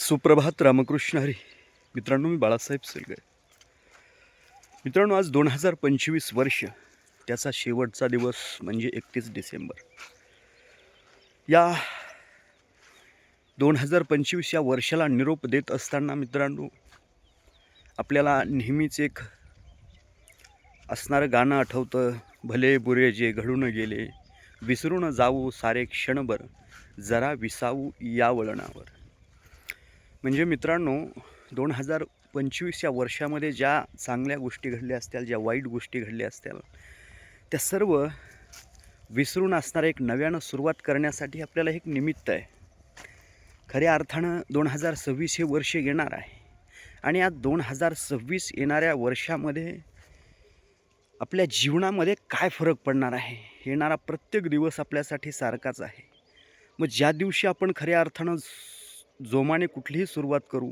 सुप्रभात, रामकृष्ण हरी. मित्रांनो, मी बाळासाहेब सेलगे. मित्रांनो, आज 2025 वर्ष, त्याचा शेवटचा दिवस म्हणजे 31 डिसेंबर. या 2025 या वर्षाला निरोप देत असताना मित्रांनो, आपल्याला नेहमीच एक असणारं गाणं आठवतं, भले बुरे जे घडून गेले, विसरून जाऊ सारे क्षणभर, जरा विसावू या वळणावर. म्हणजे मित्रांनो, 2025 या वर्षामध्ये ज्या चांगल्या गोष्टी घडल्या असतील, ज्या वाईट गोष्टी घडल्या असतील, त्या सर्व विसरून असणारं एक नव्यानं सुरुवात करण्यासाठी आपल्याला एक निमित्त आहे. खऱ्या अर्थानं 2026 हे वर्ष येणार आहे आणि या 2026 येणाऱ्या वर्षामध्ये आपल्या जीवनामध्ये काय फरक पडणार आहे. येणारा प्रत्येक दिवस आपल्यासाठी सारखाच आहे. मग ज्या दिवशी आपण खऱ्या अर्थानं जोमाने कुठलीही सुरुवात करू,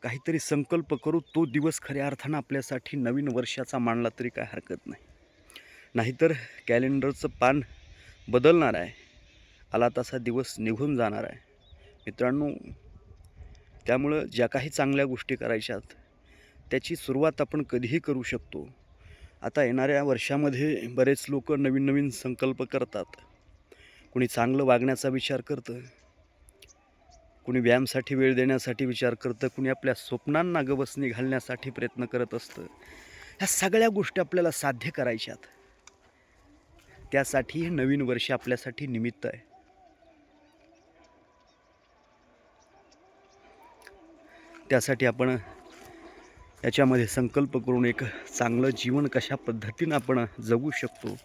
काहीतरी संकल्प करू, तो दिवस खऱ्या अर्थानं आपल्यासाठी नवीन वर्षाचा मानला तरी काय हरकत नाही. नाहीतर कॅलेंडरचं पान बदलणार आहे, आला तसा दिवस निघून जाणार आहे. मित्रांनो, त्यामुळं ज्या काही चांगल्या गोष्टी करायच्यात त्याची सुरुवात आपण कधीही करू शकतो. आता येणाऱ्या वर्षामध्ये बरेच लोक नवीन नवीन संकल्प करतात. कुणी चांगलं वागण्याचा विचार करतं, कुणी व्यायामासाठी वेळ देण्यासाठी विचार करतं, कुणी आपल्या स्वप्नांना गवसणी घालण्यासाठी प्रयत्न करत असतं. ह्या सगळ्या गोष्टी आपल्याला साध्य करायच्यात. त्यासाठी हे नवीन वर्ष आपल्यासाठी निमित्त आहे. त्यासाठी आपण याच्यामध्ये संकल्प करून एक चांगलं जीवन कशा पद्धतीनं आपण जगू शकतो